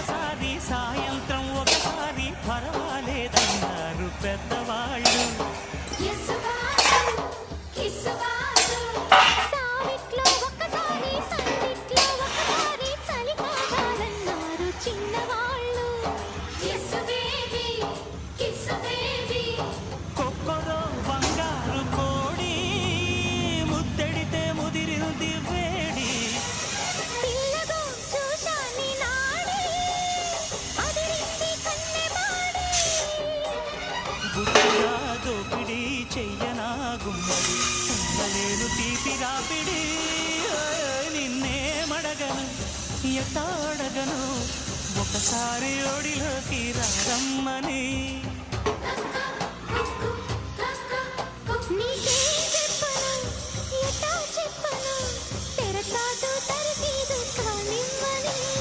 ఒకసారి సాయంత్రం ఒకసారి పర్వాలేదన్నారు పెద్దవాళ్ళు. సావిట్లో ఒకసారి సందిట్లో ఒకసారి చలి కావాలన్నారు చిన్నవాళ్ళు. కొక్కరో బంగారు కోడి ముద్దడితే ముదిరింది వేడి. పిల్లగో చూశాని నాడి అదిరింది కన్నెమాడి. గుడ్డుగా దోపిడి చెయ్యనా గుమ్మడి ఉండలేను తీపి రాపిడి. నిన్నేమడగను ఎట్టాడగను ఒకసారి ఒడిలోకి రారమ్మని.